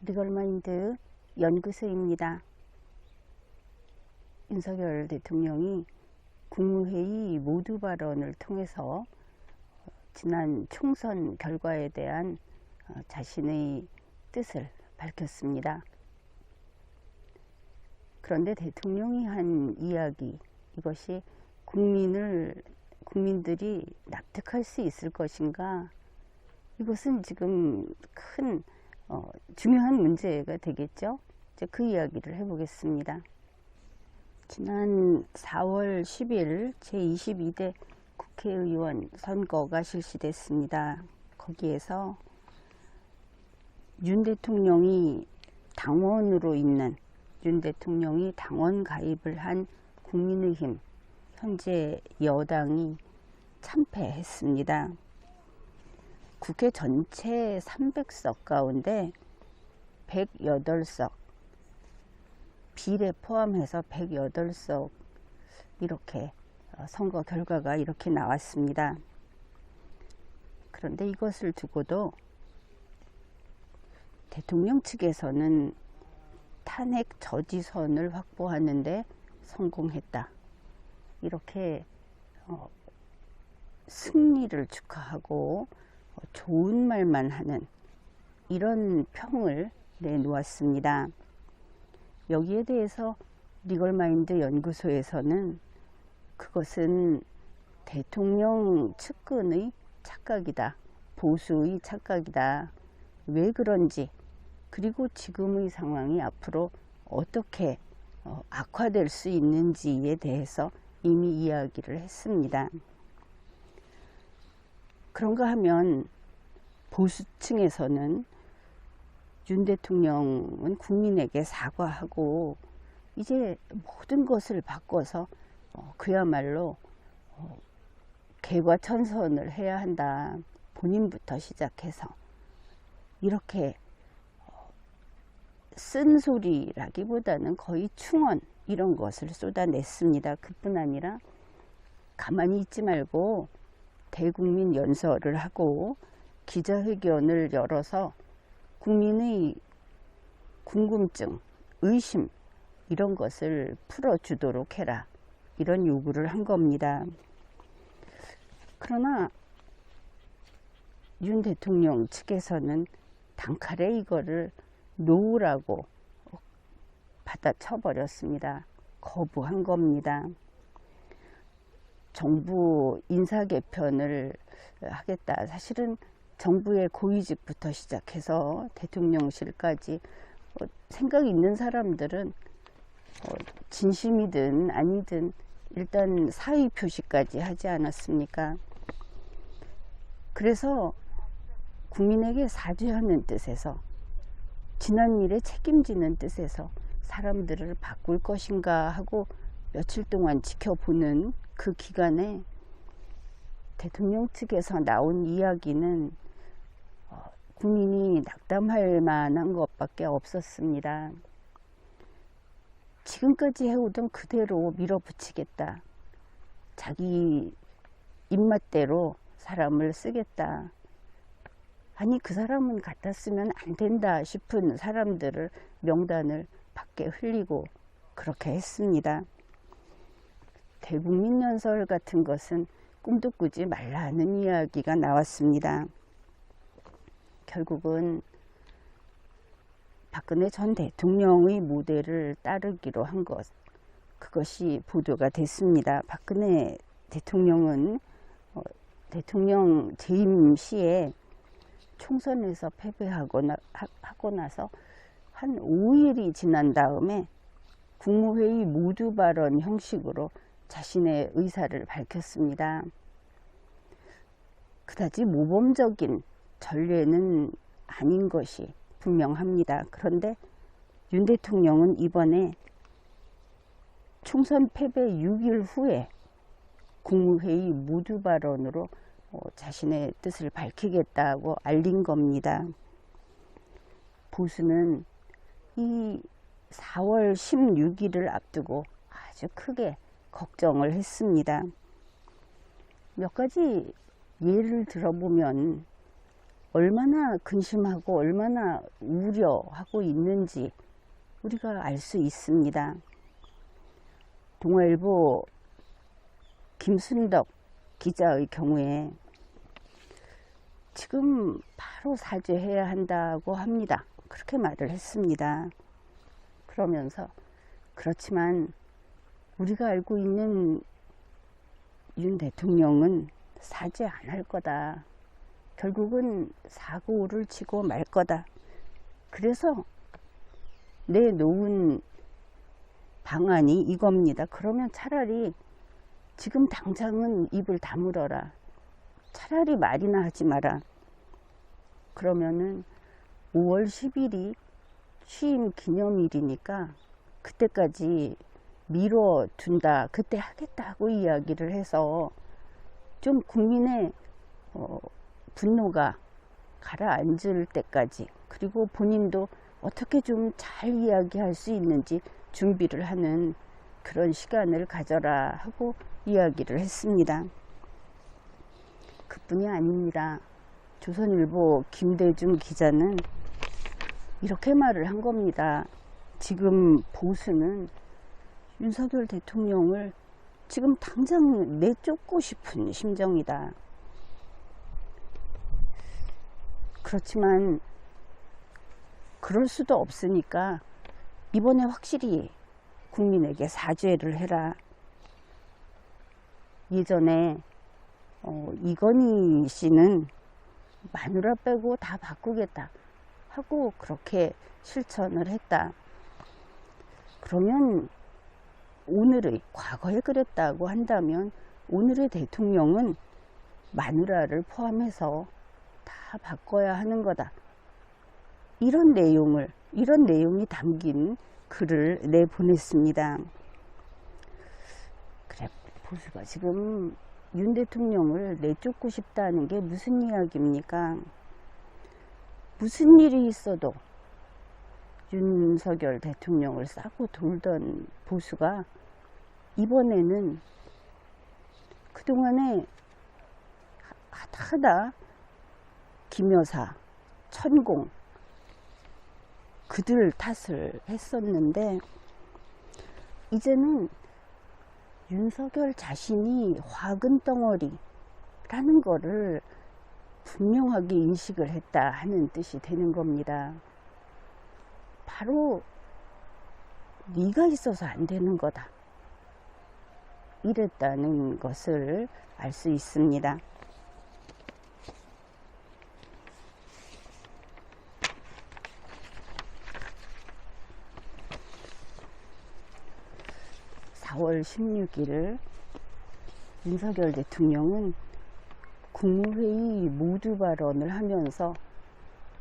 리걸마인드 연구소입니다. 윤석열 대통령이 국무회의 모두 발언을 통해서 지난 총선 결과에 대한 자신의 뜻을 밝혔습니다. 그런데 대통령이 한 이야기, 이것이 국민들이 납득할 수 있을 것인가? 이것은 지금 큰 중요한 문제가 되겠죠. 이제 그 이야기를 해보겠습니다. 지난 4월 10일 제22대 국회의원 선거가 실시됐습니다. 거기에서 윤 대통령이 당원으로 있는, 윤 대통령이 당원 가입을 한 국민의힘 현재 여당이 참패했습니다. 국회 전체 300석 가운데 108석, 비례 포함해서 108석, 이렇게 선거 결과가 이렇게 나왔습니다. 그런데 이것을 두고도 대통령 측에서는 탄핵 저지선을 확보하는데 성공했다, 이렇게 승리를 축하하고 좋은 말만 하는 이런 평을 내놓았습니다. 여기에 대해서 리걸마인드 연구소에서는 그것은 대통령 측근의 착각이다, 보수의 착각이다, 왜 그런지, 그리고 지금의 상황이 앞으로 어떻게 악화될 수 있는지에 대해서 이미 이야기를 했습니다. 그런가 하면 보수층에서는 윤 대통령은 국민에게 사과하고 이제 모든 것을 바꿔서 그야말로 개과천선을 해야 한다, 본인부터 시작해서, 이렇게 쓴소리라기보다는 거의 충언, 이런 것을 쏟아냈습니다. 그뿐 아니라 가만히 있지 말고 대국민 연설을 하고 기자회견을 열어서 국민의 궁금증, 의심, 이런 것을 풀어주도록 해라, 이런 요구를 한 겁니다. 그러나 윤 대통령 측에서는 단칼에 이거를 노라고 받아쳐버렸습니다. 거부한 겁니다. 정부 인사 개편을 하겠다. 사실은 정부의 고위직부터 시작해서 대통령실까지 생각 있는 사람들은 진심이든 아니든 일단 사의 표시까지 하지 않았습니까? 그래서 국민에게 사죄하는 뜻에서, 지난 일에 책임지는 뜻에서 사람들을 바꿀 것인가 하고 며칠 동안 지켜보는 그 기간에 대통령 측에서 나온 이야기는 국민이 낙담할 만한 것밖에 없었습니다. 지금까지 해오던 그대로 밀어붙이겠다, 자기 입맛대로 사람을 쓰겠다, 아니 그 사람은 갖다 쓰면 안 된다 싶은 사람들을 명단을 밖에 흘리고 그렇게 했습니다. 대국민 연설 같은 것은 꿈도 꾸지 말라는 이야기가 나왔습니다. 결국은 박근혜 전 대통령의 모델을 따르기로 한 것, 그것이 보도가 됐습니다. 박근혜 대통령은 대통령 재임 시에 총선에서 패배하고 나서 한 5일이 지난 다음에 국무회의 모두 발언 형식으로 자신의 의사를 밝혔습니다. 그다지 모범적인 전례는 아닌 것이 분명합니다. 그런데 윤 대통령은 이번에 총선 패배 6일 후에 국무회의 모두 발언으로 자신의 뜻을 밝히겠다고 알린 겁니다. 보수는 이 4월 16일을 앞두고 아주 크게 걱정을 했습니다. 몇 가지 예를 들어보면 얼마나 근심하고 얼마나 우려하고 있는지 우리가 알 수 있습니다. 동아일보 김순덕 기자의 경우에 지금 바로 사죄해야 한다고 합니다. 그렇게 말을 했습니다. 그러면서 그렇지만 우리가 알고 있는 윤 대통령은 사죄 안 할 거다. 결국은 사고를 치고 말 거다. 그래서 내놓은 방안이 이겁니다. 그러면 차라리 지금 당장은 입을 다물어라. 차라리 말이나 하지 마라. 그러면은 5월 10일이 취임 기념일이니까 그때까지 미뤄둔다. 그때 하겠다고 이야기를 해서 좀 국민의 분노가 가라앉을 때까지, 그리고 본인도 어떻게 좀 잘 이야기할 수 있는지 준비를 하는 그런 시간을 가져라 하고 이야기를 했습니다. 그뿐이 아닙니다. 조선일보 김대중 기자는 이렇게 말을 한 겁니다. 지금 보수는 윤석열 대통령을 지금 당장 내쫓고 싶은 심정이다. 그렇지만 그럴 수도 없으니까 이번에 확실히 국민에게 사죄를 해라. 예전에 이건희 씨는 마누라 빼고 다 바꾸겠다 하고 그렇게 실천을 했다. 그러면 오늘의, 과거에 그랬다고 한다면 오늘의 대통령은 마누라를 포함해서 다 바꿔야 하는 거다. 이런 내용이 담긴 글을 내보냈습니다. 그래, 보수가 지금 윤 대통령을 내쫓고 싶다는 게 무슨 이야기입니까? 무슨 일이 있어도 윤석열 대통령을 싸고 돌던 보수가 이번에는 그동안에 하다 김여사, 천공 그들 탓을 했었는데 이제는 윤석열 자신이 화근 덩어리라는 거를 분명하게 인식을 했다 하는 뜻이 되는 겁니다. 바로 네가 있어서 안 되는 거다. 이랬다는 것을 알 수 있습니다. (4월 16일) 윤석열 대통령은 국무회의 모두 발언을 하면서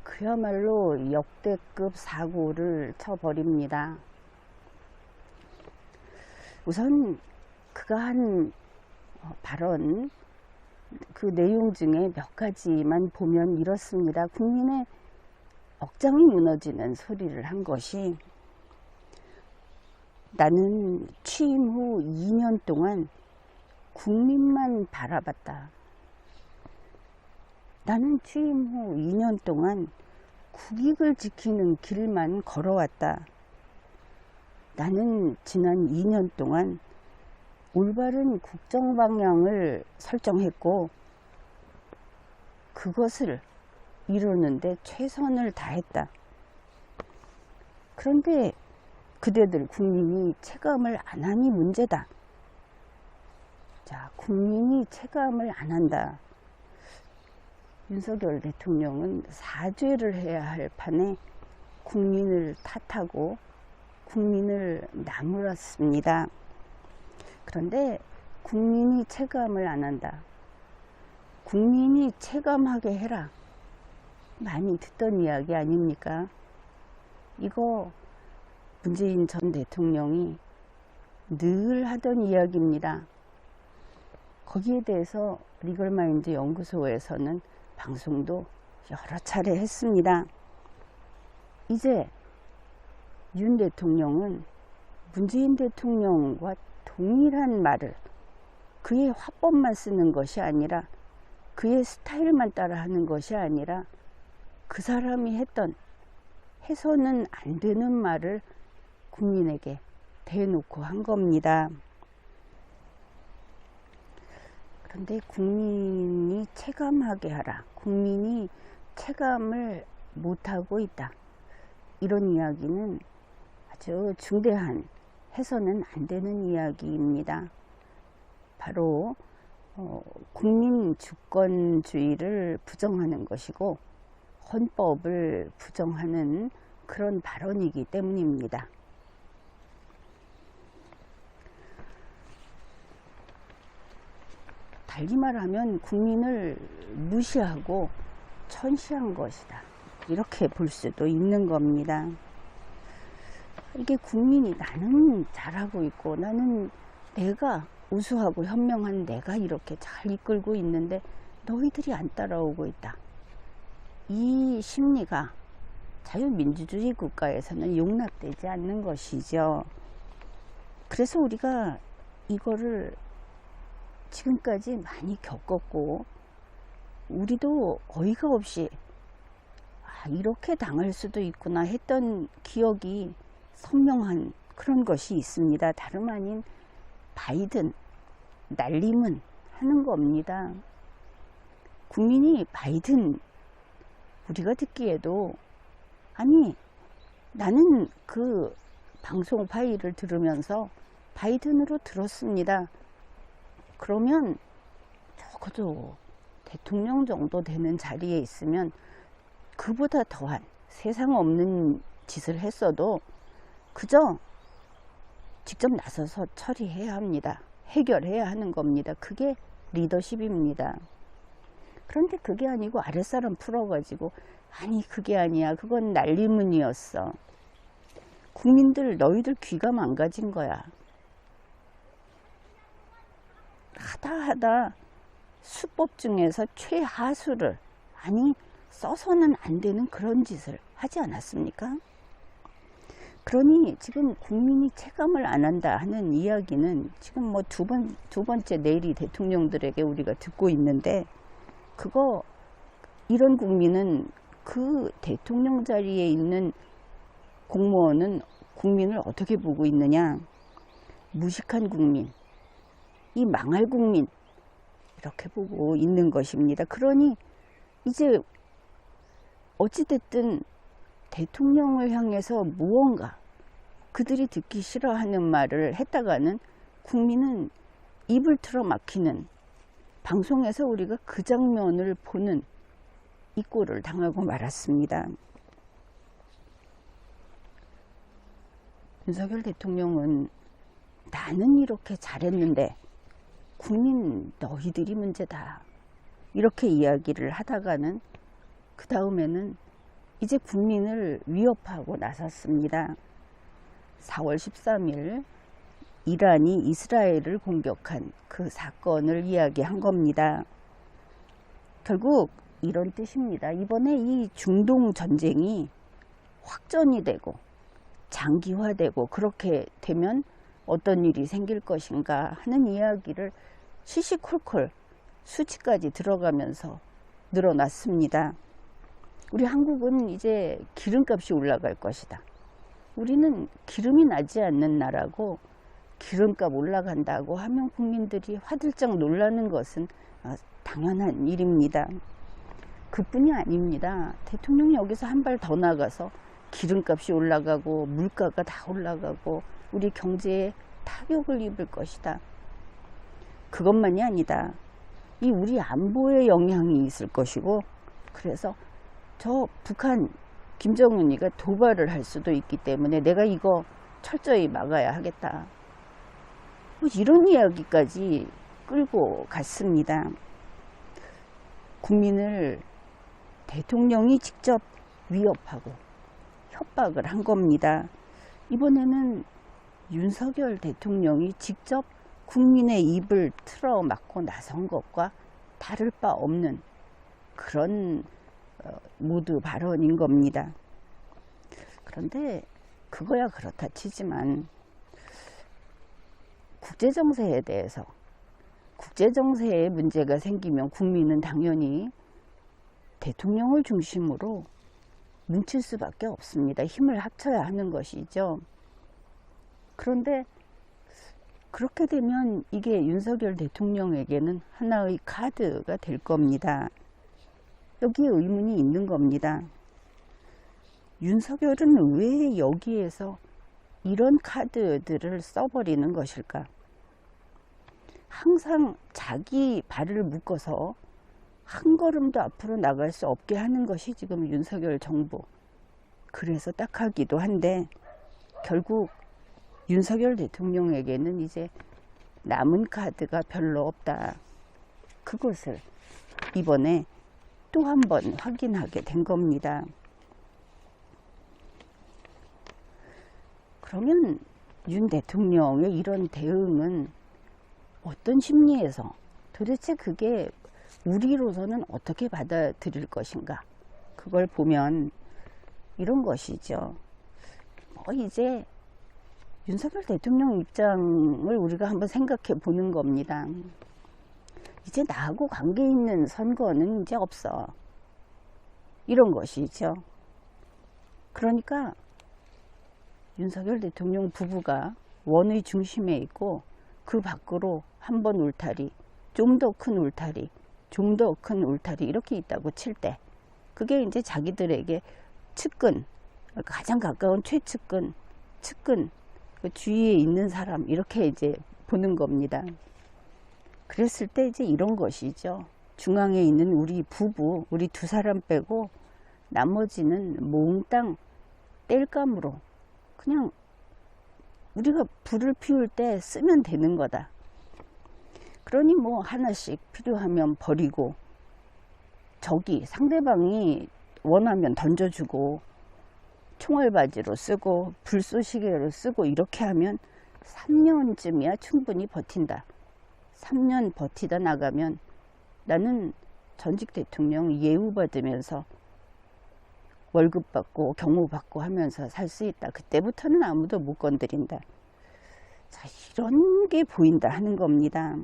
그야말로 역대급 사고를 쳐버립니다. 우선 그가 한 발언, 그 내용 중에 몇 가지만 보면 이렇습니다. 국민의 억장이 무너지는 소리를 한 것이, 나는 취임 후 2년 동안 국민만 바라봤다. 나는 취임 후 2년 동안 국익을 지키는 길만 걸어왔다. 나는 지난 2년 동안 올바른 국정 방향을 설정했고 그것을 이루는데 최선을 다했다. 그런데 그대들 국민이 체감을 안 하니 문제다. 자, 국민이 체감을 안 한다. 윤석열 대통령은 사죄를 해야 할 판에 국민을 탓하고 국민을 나무랐습니다. 그런데 국민이 체감을 안 한다. 국민이 체감하게 해라. 많이 듣던 이야기 아닙니까? 이거 문재인 전 대통령이 늘 하던 이야기입니다. 거기에 대해서 리걸마인드 연구소에서는 방송도 여러 차례 했습니다. 이제 윤 대통령은 문재인 대통령과 동일한 말을, 그의 화법만 쓰는 것이 아니라, 그의 스타일만 따라 하는 것이 아니라 그 사람이 했던 해서는 안 되는 말을 국민에게 대놓고 한 겁니다. 그런데 국민이 체감하게 하라. 국민이 체감을 못하고 있다. 이런 이야기는 아주 중대한 해서는 안 되는 이야기입니다. 바로 국민 주권주의를 부정하는 것이고 헌법을 부정하는 그런 발언이기 때문입니다. 달리 말하면 국민을 무시하고 천시한 것이다. 이렇게 볼 수도 있는 겁니다. 이게 국민이 나는 잘하고 있고 나는 내가 우수하고 현명한 내가 이렇게 잘 이끌고 있는데 너희들이 안 따라오고 있다. 이 심리가 자유민주주의 국가에서는 용납되지 않는 것이죠. 그래서 우리가 이거를 지금까지 많이 겪었고 우리도 어이가 없이 이렇게 당할 수도 있구나 했던 기억이 선명한 그런 것이 있습니다. 다름 아닌 바이든 날림은 하는 겁니다. 국민이 바이든 우리가 듣기에도 아니 나는 그 방송 파일을 들으면서 바이든으로 들었습니다. 그러면 적어도 대통령 정도 되는 자리에 있으면 그보다 더한 세상 없는 짓을 했어도 그저 직접 나서서 처리해야 합니다. 해결해야 하는 겁니다. 그게 리더십입니다. 그런데 그게 아니고 아랫사람 풀어가지고 아니 그게 아니야. 그건 날리문이었어. 국민들 너희들 귀가 망가진 거야. 하다 수법 중에서 최하수를 아니 써서는 안 되는 그런 짓을 하지 않았습니까? 그러니 지금 국민이 체감을 안 한다 하는 이야기는 지금 뭐 두 번째 내리 대통령들에게 우리가 듣고 있는데 그거 이런 국민은 그 대통령 자리에 있는 공무원은 국민을 어떻게 보고 있느냐? 무식한 국민, 이 망할 국민 이렇게 보고 있는 것입니다. 그러니 이제 어찌됐든 대통령을 향해서 무언가 그들이 듣기 싫어하는 말을 했다가는 국민은 입을 틀어 막히는 방송에서 우리가 그 장면을 보는 이 꼴을 당하고 말았습니다. 윤석열 대통령은 나는 이렇게 잘했는데 국민 너희들이 문제다 이렇게 이야기를 하다가는 그 다음에는 이제 국민을 위협하고 나섰습니다. 4월 13일 이란이 이스라엘을 공격한 그 사건을 이야기한 겁니다. 결국 이런 뜻입니다. 이번에 이 중동 전쟁이 확전이 되고 장기화되고 그렇게 되면 어떤 일이 생길 것인가 하는 이야기를 시시콜콜 수치까지 들어가면서 늘어났습니다. 우리 한국은 이제 기름값이 올라갈 것이다. 우리는 기름이 나지 않는 나라고 기름값 올라간다고 하면 국민들이 화들짝 놀라는 것은 당연한 일입니다. 그뿐이 아닙니다. 대통령이 여기서 한 발 더 나가서 기름값이 올라가고 물가가 다 올라가고 우리 경제에 타격을 입을 것이다. 그것만이 아니다. 이 우리 안보에 영향이 있을 것이고 그래서 저 북한 김정은이가 도발을 할 수도 있기 때문에 내가 이거 철저히 막아야 하겠다. 뭐 이런 이야기까지 끌고 갔습니다. 국민을 대통령이 직접 위협하고 협박을 한 겁니다. 이번에는 윤석열 대통령이 직접 국민의 입을 틀어 막고 나선 것과 다를 바 없는 그런 모두 발언인 겁니다. 그런데 그거야 그렇다 치지만 국제정세에 대해서 국제정세에 문제가 생기면 국민은 당연히 대통령을 중심으로 뭉칠 수밖에 없습니다. 힘을 합쳐야 하는 것이죠. 그런데 그렇게 되면 이게 윤석열 대통령에게는 하나의 카드가 될 겁니다. 여기에 의문이 있는 겁니다. 윤석열은 왜 여기에서 이런 카드들을 써버리는 것일까? 항상 자기 발을 묶어서 한 걸음도 앞으로 나갈 수 없게 하는 것이 지금 윤석열 정부. 그래서 딱하기도 한데 결국 윤석열 대통령에게는 이제 남은 카드가 별로 없다. 그것을 이번에 또 한 번 확인하게 된 겁니다. 그러면 윤 대통령의 이런 대응은 어떤 심리에서 도대체 그게 우리로서는 어떻게 받아들일 것인가? 그걸 보면 이런 것이죠. 이제 윤석열 대통령 입장을 우리가 한번 생각해 보는 겁니다. 이제 나하고 관계 있는 선거는 이제 없어. 이런 것이죠. 그러니까 윤석열 대통령 부부가 원의 중심에 있고 그 밖으로 한 번 울타리, 좀 더 큰 울타리, 좀 더 큰 울타리 이렇게 있다고 칠 때 그게 이제 자기들에게 측근, 가장 가까운 최측근, 측근, 그 주위에 있는 사람 이렇게 이제 보는 겁니다. 그랬을 때 이제 이런 것이죠. 중앙에 있는 우리 부부, 우리 두 사람 빼고 나머지는 몽땅 땔감으로 그냥 우리가 불을 피울 때 쓰면 되는 거다. 그러니 뭐 하나씩 필요하면 버리고 저기 상대방이 원하면 던져주고 총알바지로 쓰고 불쏘시개로 쓰고 이렇게 하면 3년쯤이야 충분히 버틴다. 3년 버티다 나가면 나는 전직 대통령 예우받으면서 월급 받고 경호 받고 하면서 살 수 있다. 그때부터는 아무도 못 건드린다. 자, 이런 게 보인다 하는 겁니다.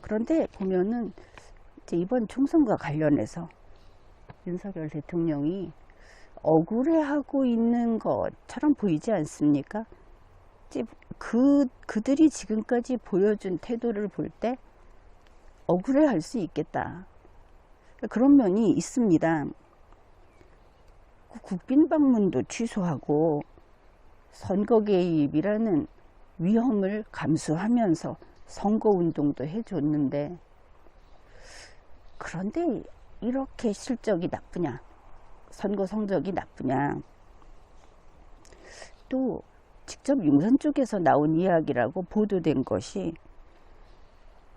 그런데 보면은 이제 이번 총선과 관련해서 윤석열 대통령이 억울해하고 있는 것처럼 보이지 않습니까? 이제 그들이 지금까지 보여준 태도를 볼 때 억울해할 수 있겠다. 그런 면이 있습니다. 국빈 방문도 취소하고 선거 개입이라는 위험을 감수하면서 선거운동도 해줬는데 그런데 이렇게 실적이 나쁘냐, 선거 성적이 나쁘냐. 또 직접 융선 쪽에서 나온 이야기라고 보도된 것이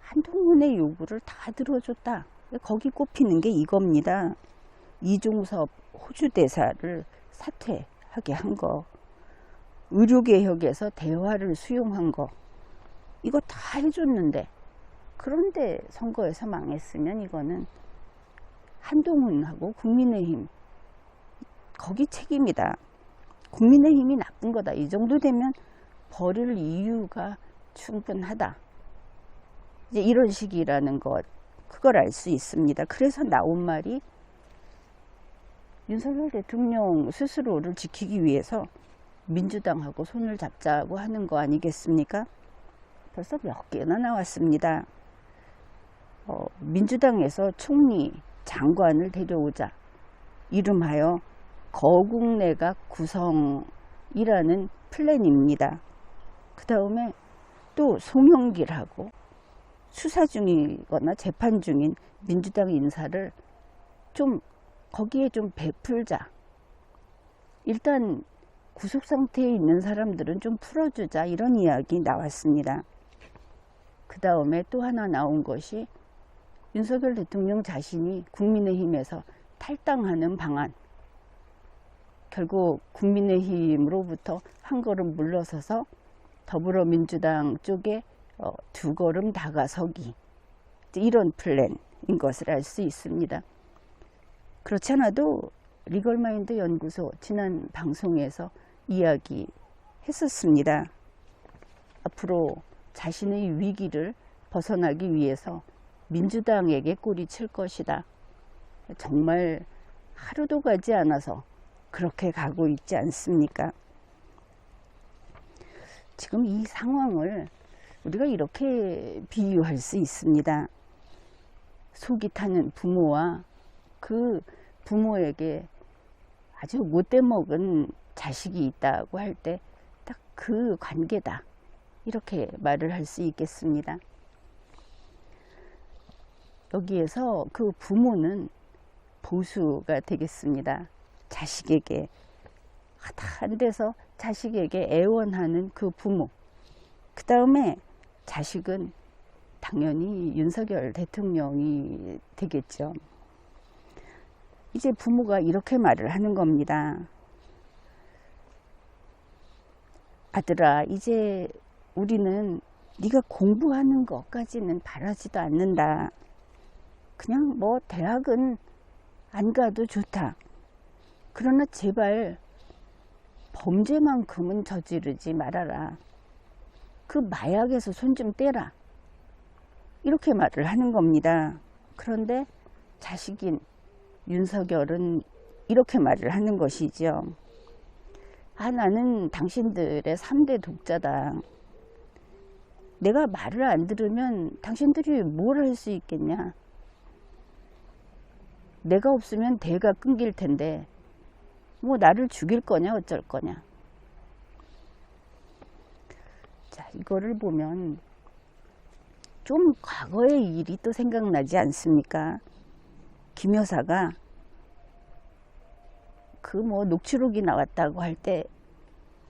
한동훈의 요구를 다 들어줬다. 거기 꼽히는 게 이겁니다. 이종섭 호주 대사를 사퇴하게 한 거, 의료개혁에서 대화를 수용한 거, 이거 다 해줬는데 그런데 선거에서 망했으면 이거는 한동훈하고 국민의힘 거기 책임이다. 국민의힘이 나쁜 거다. 이 정도 되면 버릴 이유가 충분하다. 이제 이런 식이라는 것, 그걸 알 수 있습니다. 그래서 나온 말이 윤석열 대통령 스스로를 지키기 위해서 민주당하고 손을 잡자고 하는 거 아니겠습니까? 벌써 몇 개나 나왔습니다. 민주당에서 총리, 장관을 데려오자. 이름하여 거국내각 구성이라는 플랜입니다. 그 다음에 또 송영길하고 수사 중이거나 재판 중인 민주당 인사를 좀 거기에 좀 베풀자. 일단 구속 상태에 있는 사람들은 좀 풀어주자. 이런 이야기 나왔습니다. 그 다음에 또 하나 나온 것이 윤석열 대통령 자신이 국민의힘에서 탈당하는 방안. 결국 국민의힘으로부터 한 걸음 물러서서 더불어민주당 쪽에 두 걸음 다가서기. 이런 플랜인 것을 알 수 있습니다. 그렇지 않아도 리걸마인드 연구소 지난 방송에서 이야기했었습니다. 앞으로 자신의 위기를 벗어나기 위해서 민주당에게 꼬리칠 것이다. 정말 하루도 가지 않아서 그렇게 가고 있지 않습니까? 지금 이 상황을 우리가 이렇게 비유할 수 있습니다. 속이 타는 부모와 그 부모에게 아주 못돼 먹은 자식이 있다고 할 때 딱 그 관계다, 이렇게 말을 할 수 있겠습니다. 여기에서 그 부모는 보수가 되겠습니다. 자식에게 한 데서 자식에게 애원하는 그 부모, 그 다음에 자식은 당연히 윤석열 대통령이 되겠죠. 이제 부모가 이렇게 말을 하는 겁니다. 아들아, 이제 우리는 네가 공부하는 것까지는 바라지도 않는다. 그냥 뭐 대학은 안 가도 좋다. 그러나 제발 범죄만큼은 저지르지 말아라. 그 마약에서 손 좀 떼라. 이렇게 말을 하는 겁니다. 그런데 자식인 윤석열은 이렇게 말을 하는 것이죠. 아, 나는 당신들의 3대 독자다. 내가 말을 안 들으면 당신들이 뭘 할 수 있겠냐. 내가 없으면 대가 끊길 텐데 뭐 나를 죽일 거냐 어쩔 거냐. 자, 이거를 보면 좀 과거의 일이 또 생각나지 않습니까? 김 여사가 그 뭐 녹취록이 나왔다고 할 때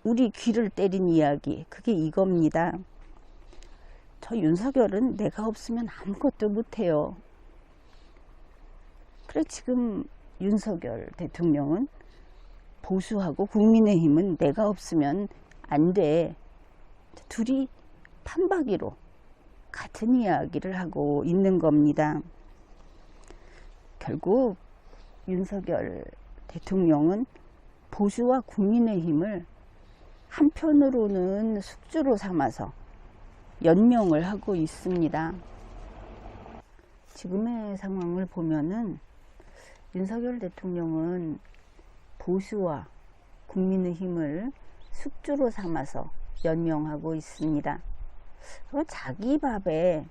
우리 귀를 때린 이야기, 그게 이겁니다. 저 윤석열은 내가 없으면 아무것도 못해요. 그래, 지금 윤석열 대통령은 보수하고 국민의힘은 내가 없으면 안 돼. 둘이 판박이로 같은 이야기를 하고 있는 겁니다. 결국 윤석열 대통령은 보수와 국민의힘을 한편으로는 숙주로 삼아서 연명을 하고 있습니다. 지금의 상황을 보면은 윤석열 대통령은 보수와 국민의힘을 숙주로 삼아서 연명하고 있습니다. 자기 밥에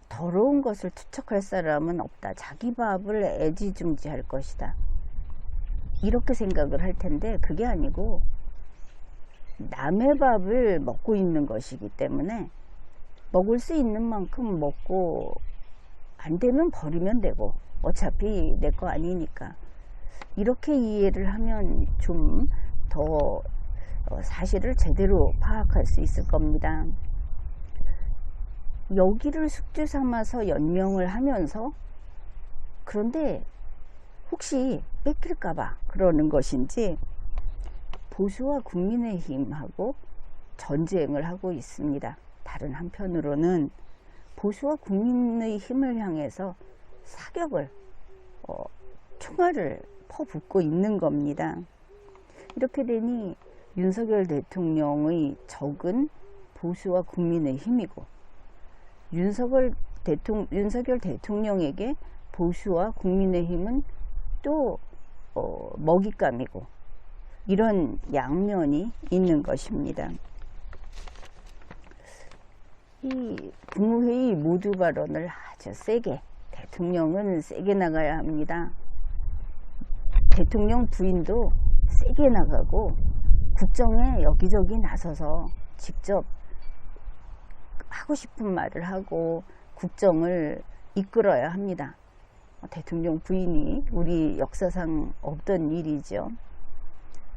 더러운 것을 투척할 사람은 없다. 자기 밥을 애지중지할 것이다. 이렇게 생각을 할 텐데 그게 아니고 남의 밥을 먹고 있는 것이기 때문에 먹을 수 있는 만큼 먹고 안 되면 버리면 되고 어차피 내 거 아니니까, 이렇게 이해를 하면 좀 더 사실을 제대로 파악할 수 있을 겁니다. 여기를 숙주 삼아서 연명을 하면서 그런데 혹시 뺏길까봐 그러는 것인지 보수와 국민의힘하고 전쟁을 하고 있습니다. 다른 한편으로는 보수와 국민의힘을 향해서 사격을 총알을 퍼붓고 있는 겁니다. 이렇게 되니 윤석열 대통령의 적은 보수와 국민의힘이고 윤석열 대통령에게 보수와 국민의힘은 또 먹잇감이고, 이런 양면이 있는 것입니다. 이 국무회의 모두 발언을 아주 세게, 대통령은 세게 나가야 합니다. 대통령 부인도 세게 나가고 국정에 여기저기 나서서 직접 하고 싶은 말을 하고 국정을 이끌어야 합니다. 대통령 부인이 우리 역사상 없던 일이죠.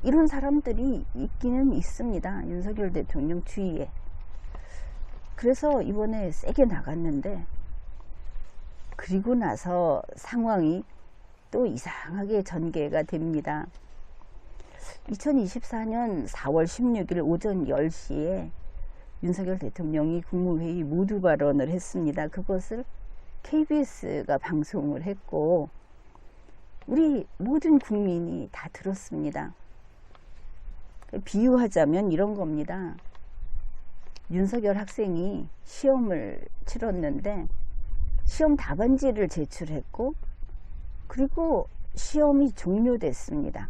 이런 사람들이 있기는 있습니다. 윤석열 대통령 주위에. 그래서 이번에 세게 나갔는데 그리고 나서 상황이 또 이상하게 전개가 됩니다. 2024년 4월 16일 오전 10시에 윤석열 대통령이 국무회의 모두 발언을 했습니다. 그것을 KBS가 방송을 했고 우리 모든 국민이 다 들었습니다. 비유하자면 이런 겁니다. 윤석열 학생이 시험을 치렀는데 시험 답안지를 제출했고 그리고 시험이 종료됐습니다.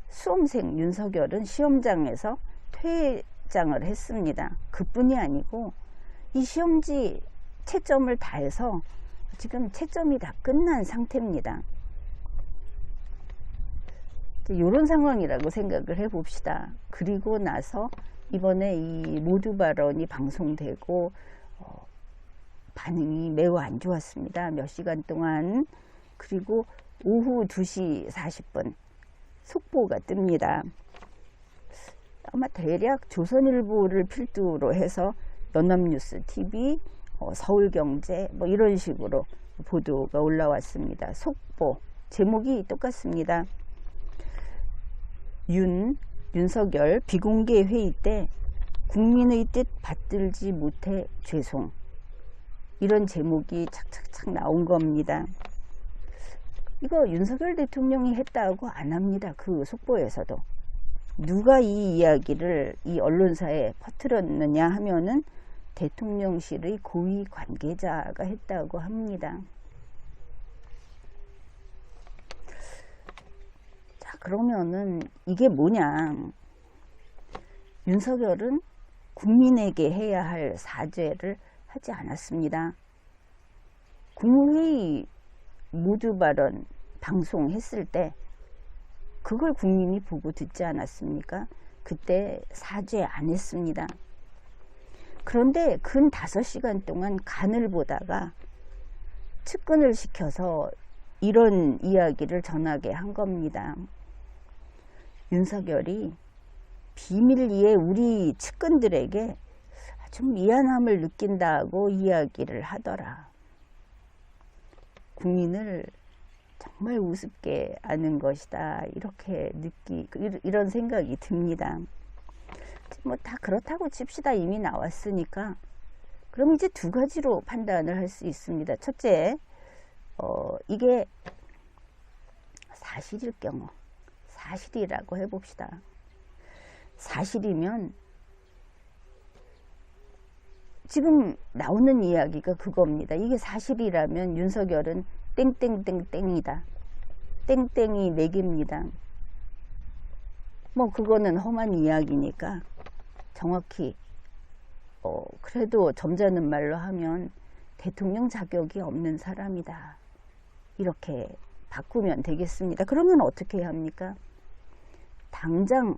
수험생 윤석열은 시험장에서 퇴장을 했습니다. 그뿐이 아니고 이 시험지 채점을 다 해서 지금 채점이 다 끝난 상태입니다. 이런 상황이라고 생각을 해봅시다. 그리고 나서 이번에 이 모두 발언이 방송되고 반응이 매우 안 좋았습니다. 몇 시간 동안. 그리고 오후 2시 40분 속보가 뜹니다. 아마 대략 조선일보를 필두로 해서 연합뉴스 TV, 서울경제 뭐 이런 식으로 보도가 올라왔습니다. 속보 제목이 똑같습니다. 윤석열 비공개 회의 때 국민의 뜻 받들지 못해 죄송, 이런 제목이 착착착 나온 겁니다. 이거 윤석열 대통령이 했다고 안 합니다. 그 속보에서도. 누가 이 이야기를 이 언론사에 퍼뜨렸느냐 하면은 대통령실의 고위 관계자가 했다고 합니다. 자, 그러면은 이게 뭐냐? 윤석열은 국민에게 해야 할 사죄를 하지 않았습니다. 국무회의 모두 발언 방송했을 때 그걸 국민이 보고 듣지 않았습니까? 그때 사죄 안 했습니다. 그런데 근 5시간 동안 간을 보다가 측근을 시켜서 이런 이야기를 전하게 한 겁니다. 윤석열이 비밀리에 우리 측근들에게 좀 미안함을 느낀다고 이야기를 하더라. 국민을 정말 우습게 아는 것이다. 이렇게 이런 생각이 듭니다. 뭐 다 그렇다고 칩시다. 이미 나왔으니까. 그럼 이제 2가지로 판단을 할 수 있습니다. 첫째, 이게 사실일 경우, 사실이라고 해봅시다. 사실이면 지금 나오는 이야기가 그겁니다. 이게 사실이라면 윤석열은 땡땡땡땡이다. 땡땡이 4개입니다. 뭐 그거는 험한 이야기니까 정확히 그래도 점잖은 말로 하면 대통령 자격이 없는 사람이다. 이렇게 바꾸면 되겠습니다. 그러면 어떻게 해야 합니까? 당장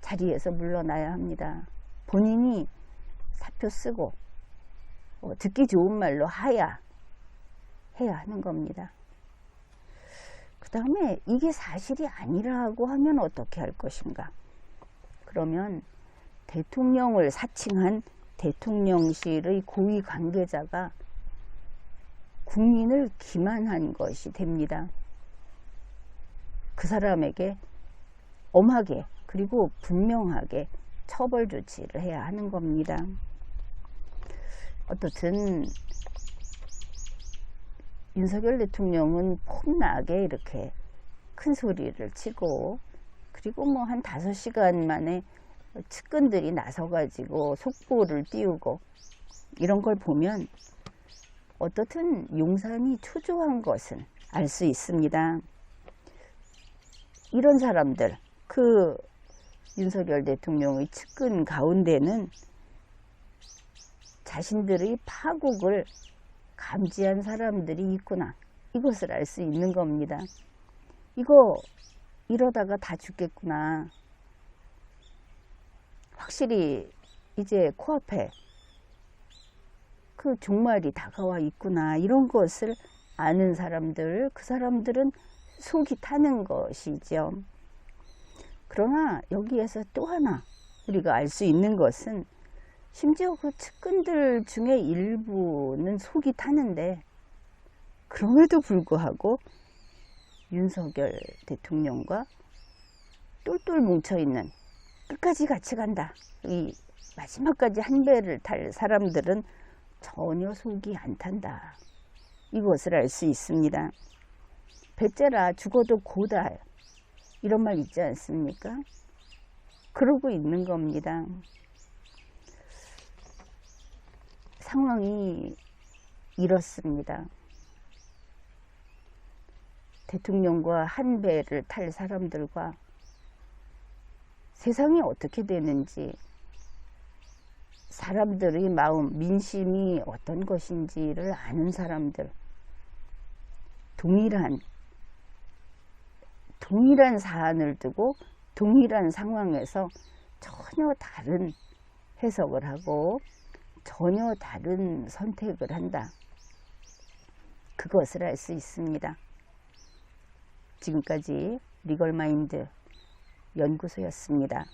자리에서 물러나야 합니다. 본인이 사표 쓰고 듣기 좋은 말로 해야 하는 겁니다. 그 다음에 이게 사실이 아니라고 하면 어떻게 할 것인가? 그러면 대통령을 사칭한 대통령실의 고위 관계자가 국민을 기만한 것이 됩니다. 그 사람에게 엄하게 그리고 분명하게 처벌 조치를 해야 하는 겁니다. 어떻든 윤석열 대통령은 폼나게 이렇게 큰 소리를 치고 그리고 뭐 한 5시간 만에 측근들이 나서가지고 속보를 띄우고 이런 걸 보면 어떻든 용산이 초조한 것은 알 수 있습니다. 이런 사람들, 그 윤석열 대통령의 측근 가운데는 자신들의 파국을 감지한 사람들이 있구나. 이것을 알 수 있는 겁니다. 이거 이러다가 다 죽겠구나. 확실히 이제 코앞에 그 종말이 다가와 있구나. 이런 것을 아는 사람들, 그 사람들은 속이 타는 것이죠. 그러나 여기에서 또 하나 우리가 알 수 있는 것은 심지어 그 측근들 중에 일부는 속이 타는데 그럼에도 불구하고 윤석열 대통령과 똘똘 뭉쳐있는 끝까지 같이 간다. 이 마지막까지 한 배를 탈 사람들은 전혀 속이 안 탄다. 이것을 알 수 있습니다. 배째라 죽어도 고다. 이런 말 있지 않습니까? 그러고 있는 겁니다. 상황이 이렇습니다. 대통령과 한 배를 탈 사람들과 세상이 어떻게 되는지, 사람들의 마음, 민심이 어떤 것인지를 아는 사람들, 동일한 사안을 두고 동일한 상황에서 전혀 다른 해석을 하고 전혀 다른 선택을 한다. 그것을 알 수 있습니다. 지금까지 리걸마인드 연구소였습니다.